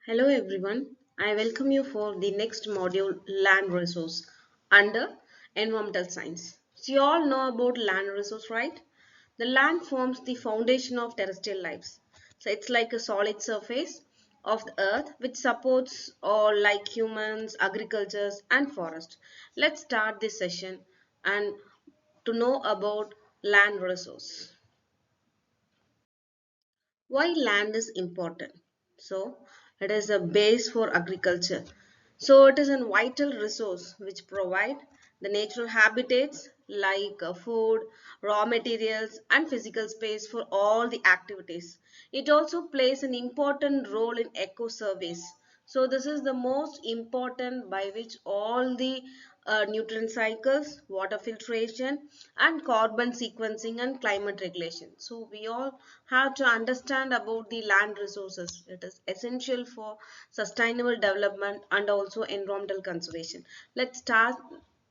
Hello everyone, I welcome you for the next module land resource under environmental science. So you all know about land resource, right? The land forms the foundation of terrestrial lives. So it's like a solid surface of the earth which supports all like humans, agricultures and forest. Let's start this session and to know about land resource. Why land is important? So it is a base for agriculture. So it is a vital resource which provide the natural habitats like food, raw materials and physical space for all the activities. It also plays an important role in eco service. So this is the most important by which all the nutrient cycles, water filtration and carbon sequencing and climate regulation. So we all have to understand about the land resources. It is essential for sustainable development and also environmental conservation. Let's start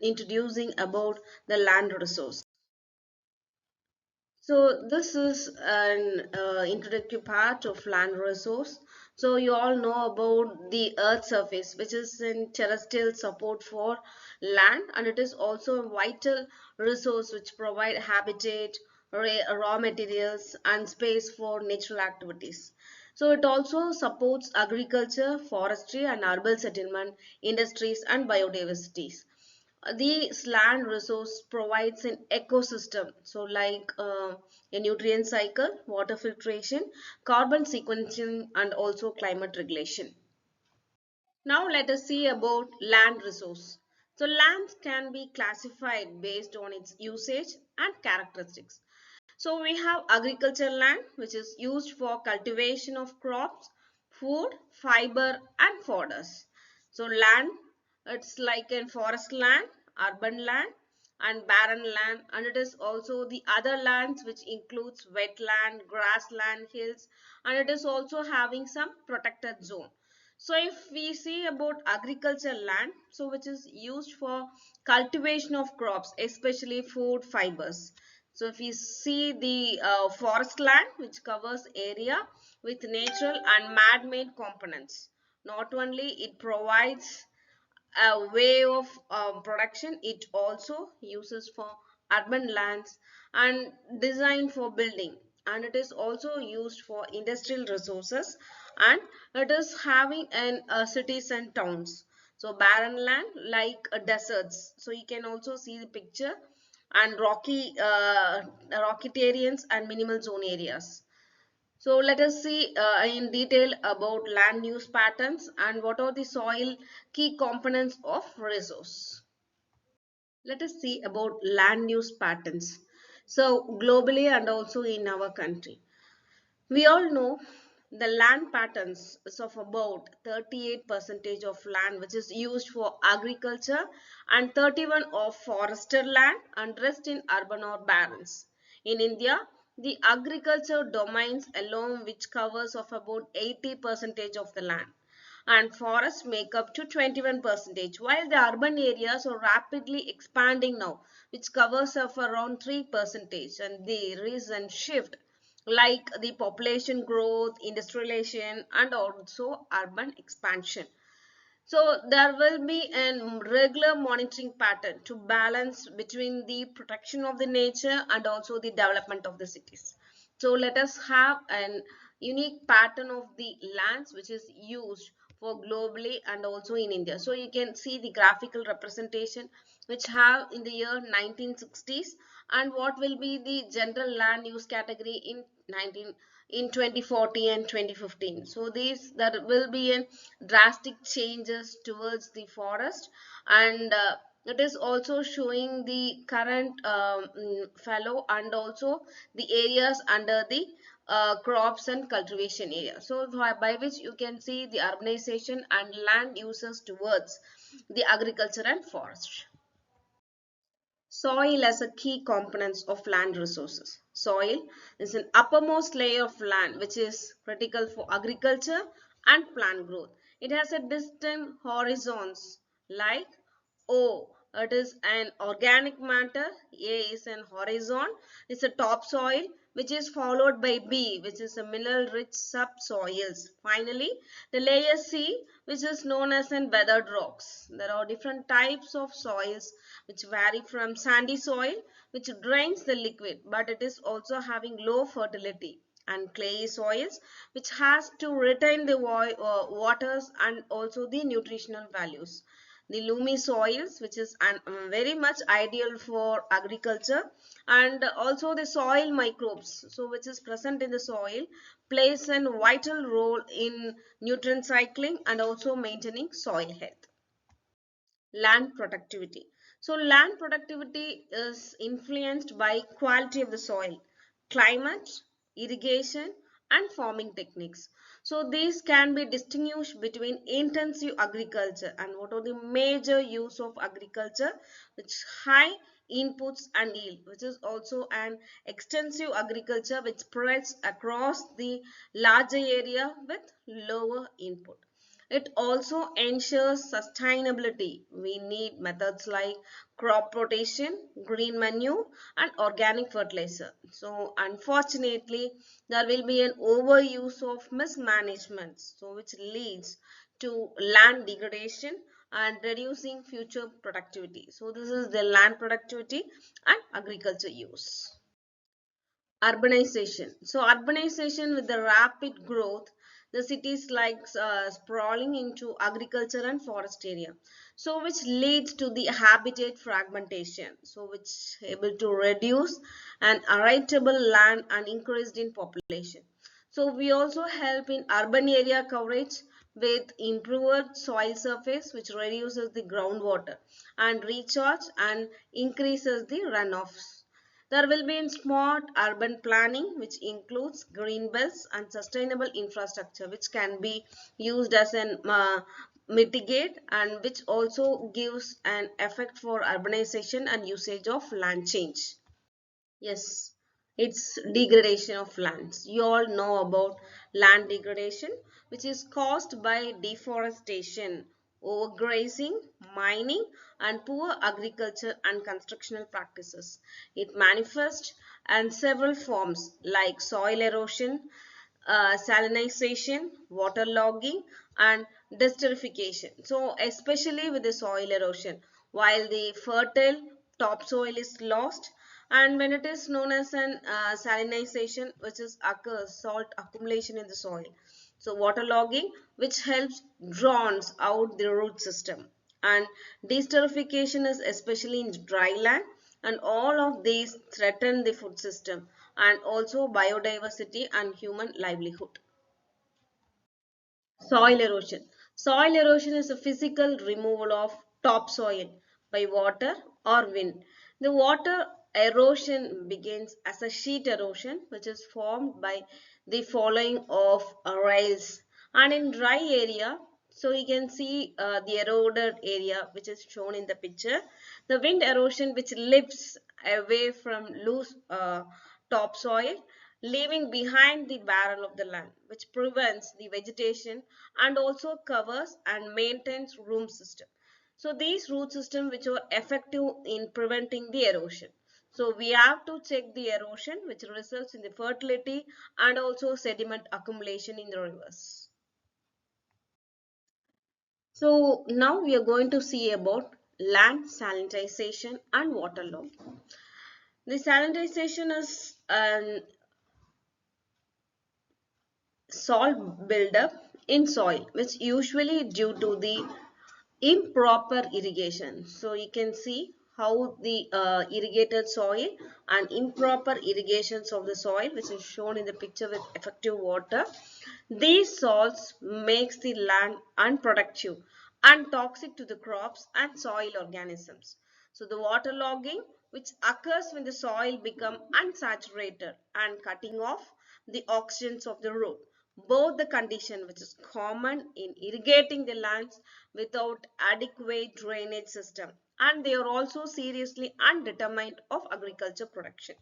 introducing about the land resource. So this is an introductory part of land resource. So you all know about the earth surface, which is in terrestrial support for land, and it is also a vital resource which provide habitat, raw materials and space for natural activities. So it also supports agriculture, forestry and urban settlement, industries and biodiversity. The land resource provides an ecosystem, so like a nutrient cycle, water filtration, carbon sequencing and also climate regulation. Now let us see about land resource. So land can be classified based on its usage and characteristics. So we have agricultural land which is used for cultivation of crops, food, fiber and fodders. So land, it's like in forest land, urban land and barren land, and it is also the other lands which includes wetland, grassland, hills, and it is also having some protected zone. So if we see about agricultural land, so which is used for cultivation of crops, especially food fibers. So if we see the forest land, which covers area with natural and man-made components. Not only it provides a way of production, it also uses for urban lands and designed for building, and it is also used for industrial resources, and it is having in cities and towns. So barren land like deserts, so you can also see the picture, and rocky terrains and minimal zone areas. So let us see in detail about land use patterns and what are the soil key components of resource. Let us see about land use patterns. So globally and also in our country. We all know the land patterns is of about 38% of land which is used for agriculture and 31 of forested land and rest in urban or barrens. In India, the agriculture domains alone which covers of about 80% of the land, and forests make up to 21%, while the urban areas are rapidly expanding now, which covers of around 3%, and the recent shift like the population growth, industrialization and also urban expansion. So there will be a regular monitoring pattern to balance between the protection of the nature and also the development of the cities. So let us have an unique pattern of the lands which is used for globally and also in India. So you can see the graphical representation which have in the year 1960s, and what will be the general land use category in 19 in 2040 and 2015. So these there will be a drastic changes towards the forest, and it is also showing the current fallow and also the areas under the crops and cultivation area. So by which you can see the urbanization and land uses towards the agriculture and forestry. Soil as a key component of land resources. Soil is an uppermost layer of land which is critical for agriculture and plant growth. It has a distinct horizons like O. It is an organic matter. A is an horizon. It's a topsoil which is followed by B, which is a mineral-rich subsoils. Finally, the layer C, which is known as in weathered rocks. There are different types of soils which vary from sandy soil, which drains the liquid, but it is also having low fertility, and clayey soils, which has to retain the waters and also the nutritional values. The loamy soils, which is very much ideal for agriculture, and also the soil microbes, so which is present in the soil, plays a vital role in nutrient cycling and also maintaining soil health. Land productivity. So land productivity is influenced by quality of the soil, climate, irrigation, and farming techniques. So these can be distinguished between intensive agriculture and what are the major use of agriculture, which high inputs and yield, which is also an extensive agriculture which spreads across the larger area with lower input. It also ensures sustainability. We need methods like crop rotation, green manure, and organic fertilizer. So unfortunately, there will be an overuse of mismanagement, so which leads to land degradation and reducing future productivity. So this is the land productivity and agriculture use. Urbanization. So urbanization, with the rapid growth, the cities like sprawling into agriculture and forest area, so which leads to the habitat fragmentation, so which able to reduce an arable land and increased in population. So we also help in urban area coverage with improved soil surface, which reduces the groundwater and recharge and increases the runoffs. There will be in smart urban planning, which includes green belts and sustainable infrastructure, which can be used as an mitigate, and which also gives an effect for urbanization and usage of land change. Yes, it's degradation of lands. You all know about land degradation, which is caused by deforestation, overgrazing, mining, and poor agriculture and constructional practices. It manifests in several forms like soil erosion, salinization, waterlogging, and desertification. So, especially with the soil erosion, while the fertile topsoil is lost, and when it is known as an salinization, which is occurs salt accumulation in the soil. So, waterlogging, which helps drowns out the root system, and desertification is especially in dry land, and all of these threaten the food system and also biodiversity and human livelihood. Soil erosion. Soil erosion is a physical removal of topsoil by water or wind. The water erosion begins as a sheet erosion, which is formed by the following of rails. And in dry area, so you can see the eroded area which is shown in the picture. The wind erosion, which lifts away from loose topsoil, leaving behind the barrel of the land, which prevents the vegetation and also covers and maintains root system. So these root system which are effective in preventing the erosion. So we have to check the erosion, which results in the fertility and also sediment accumulation in the rivers. So now we are going to see about land salinization and waterlogging. The salinization is an salt buildup in soil, which usually due to the improper irrigation. So you can see how the irrigated soil and improper irrigations of the soil, which is shown in the picture with effective water. These salts makes the land unproductive and toxic to the crops and soil organisms. So the waterlogging, which occurs when the soil become unsaturated and cutting off the oxygens of the root, both the condition which is common in irrigating the lands without adequate drainage system, and they are also seriously undetermined of agriculture production.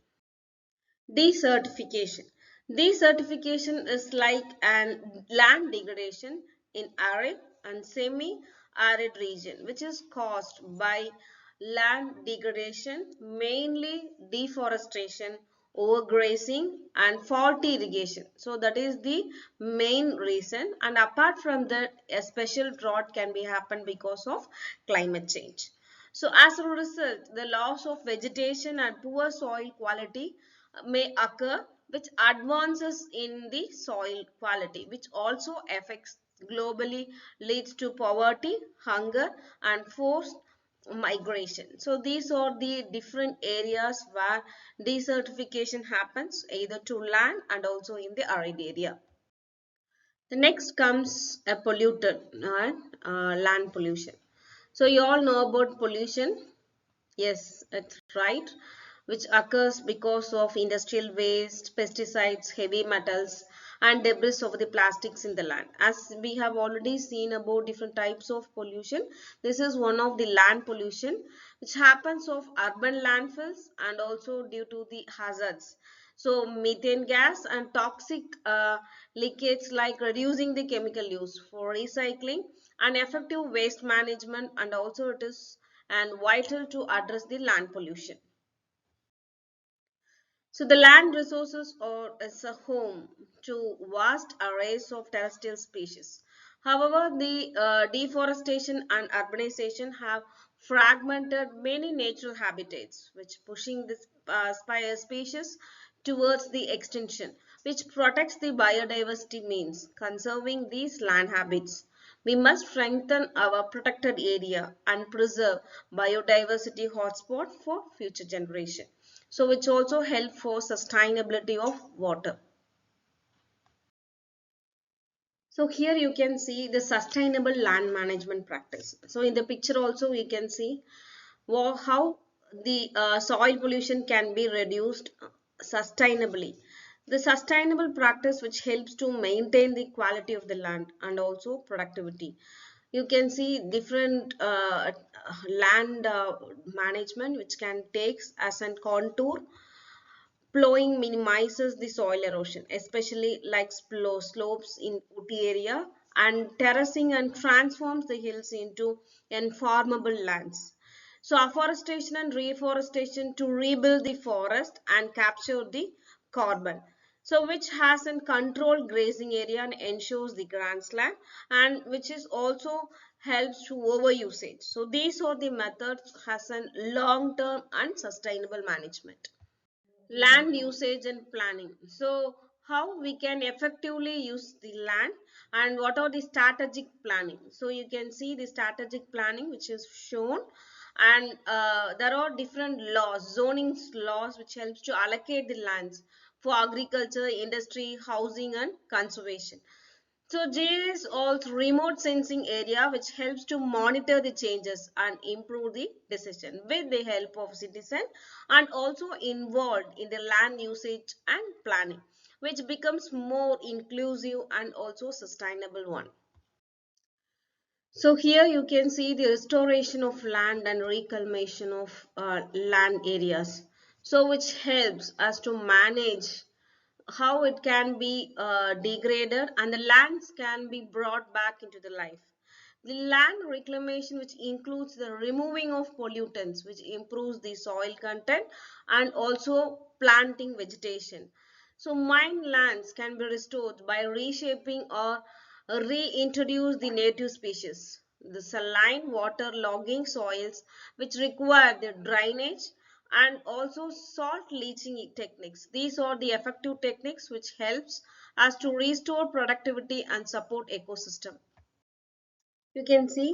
Desertification. Desertification is like an land degradation in arid and semi-arid region, which is caused by land degradation, mainly deforestation, overgrazing and faulty irrigation. So that is the main reason, and apart from that, a special drought can be happen because of climate change. So as a result, the loss of vegetation and poor soil quality may occur, which advances in the soil quality, which also affects globally, leads to poverty, hunger, and forced migration. So these are the different areas where desertification happens, either to land and also in the arid area. The next comes a polluted land pollution. So you all know about pollution. Yes, that's right, which occurs because of industrial waste, pesticides, heavy metals, and debris of the plastics in the land. As we have already seen about different types of pollution, this is one of the land pollution which happens of urban landfills and also due to the hazards. So methane gas and toxic leakage, like reducing the chemical use for recycling and effective waste management, and also it is and vital to address the land pollution. So the land resources are as a home to vast arrays of terrestrial species. However, the deforestation and urbanization have fragmented many natural habitats, which pushing this species towards the extinction, which protects the biodiversity means conserving these land habits. We must strengthen our protected area and preserve biodiversity hotspot for future generation. So which also help for sustainability of water. So here you can see the sustainable land management practice. So in the picture also we can see how the soil pollution can be reduced sustainably. The sustainable practice which helps to maintain the quality of the land and also productivity. You can see different land management which can takes as a contour. Plowing minimizes the soil erosion, especially like slopes in woody area, and terracing and transforms the hills into farmable lands. So afforestation and reforestation to rebuild the forest and capture the carbon. So which has a controlled grazing area and ensures the grassland, and which is also helps to overusage. So these are the methods has a long-term and sustainable management. Land usage and planning. So how we can effectively use the land and what are the strategic planning. So you can see the strategic planning which is shown, and there are different laws, zoning laws, which helps to allocate the lands for agriculture, industry, housing, and conservation. So there is also remote sensing area which helps to monitor the changes and improve the decision with the help of citizen, and also involved in the land usage and planning, which becomes more inclusive and also sustainable one. So here you can see the restoration of land and reclamation of land areas. So which helps us to manage how it can be degraded and the lands can be brought back into the life. The land reclamation, which includes the removing of pollutants, which improves the soil content, and also planting vegetation. So mined lands can be restored by reshaping or reintroduce the native species. The saline water logging soils, which require the drainage, and also salt leaching techniques. These are the effective techniques which helps us to restore productivity and support ecosystem. You can see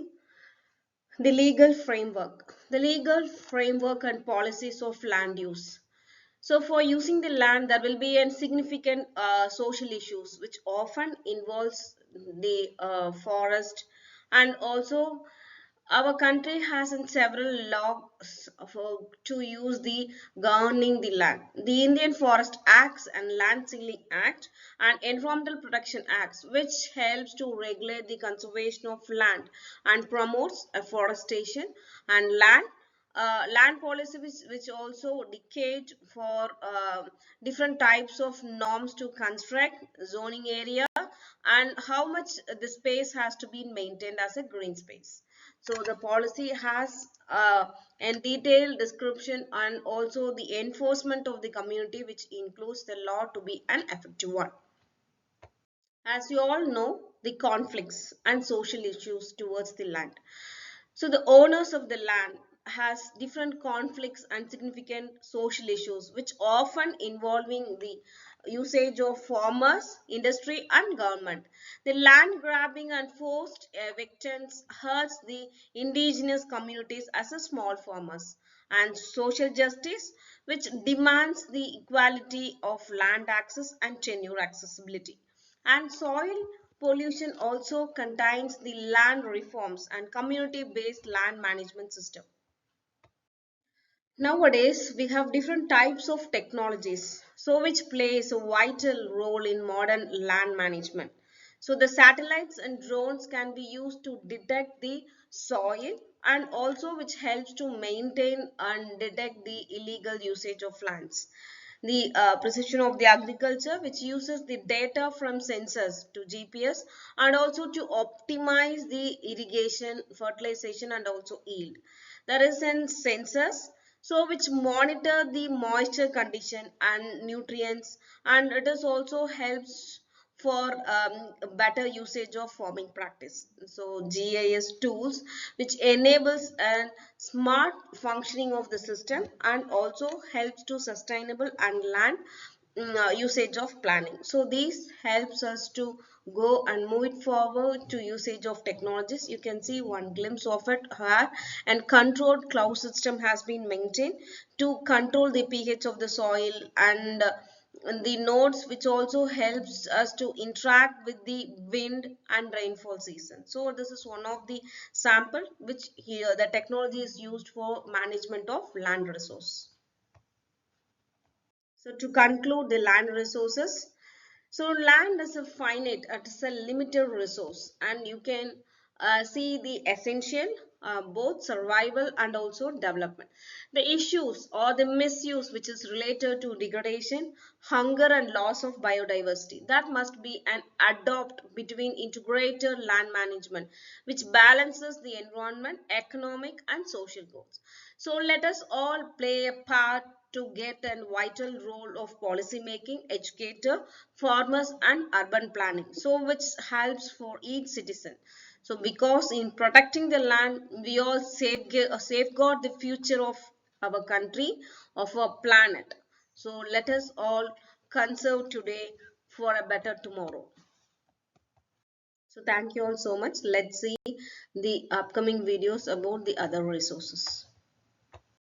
the legal framework. The legal framework and policies of land use. So for using the land, there will be a significant social issues which often involves the forest, and also our country has in several laws to use the governing the land. The Indian Forest Acts and Land Sealing Act and Environmental Protection Acts, which helps to regulate the conservation of land and promotes afforestation and land policy, which also dictate for different types of norms to construct zoning area and how much the space has to be maintained as a green space. So the policy has a detailed description and also the enforcement of the community, which includes the law to be an effective one. As you all know, the conflicts and social issues towards the land. So the owners of the land has different conflicts and significant social issues which often involving the usage of farmers, industry and government. The land grabbing and forced evictions hurts the indigenous communities as a small farmers, and social justice which demands the equality of land access and tenure accessibility. And soil pollution also contains the land reforms and community-based land management system. Nowadays, we have different types of technologies, so which plays a vital role in modern land management. So the satellites and drones can be used to detect the soil and also which helps to maintain and detect the illegal usage of lands. The precision of the agriculture, which uses the data from sensors to GPS and also to optimize the irrigation, fertilization and also yield. There is in sensors, so which monitor the moisture condition and nutrients, and it is also helps for better usage of farming practice. So GIS tools which enables a smart functioning of the system and also helps to sustainable and land usage of planning. So this helps us to go and move it forward to usage of technologies. You can see one glimpse of it here, and controlled cloud system has been maintained to control the pH of the soil and the nodes, which also helps us to interact with the wind and rainfall season. So this is one of the sample which here the technology is used for management of land resource. So to conclude the land resources, so land is a finite, it is a limited resource, and you can see the essential both survival and also development. The issues or the misuse which is related to degradation, hunger and loss of biodiversity, that must be an adopt between integrated land management which balances the environment, economic and social goals. So let us all play a part to get a vital role of policy making, educator, farmers and urban planning, so which helps for each citizen. So because in protecting the land, we all safeguard the future of our country, of our planet. So let us all conserve today for a better tomorrow. So thank you all so much. Let's see the upcoming videos about the other resources.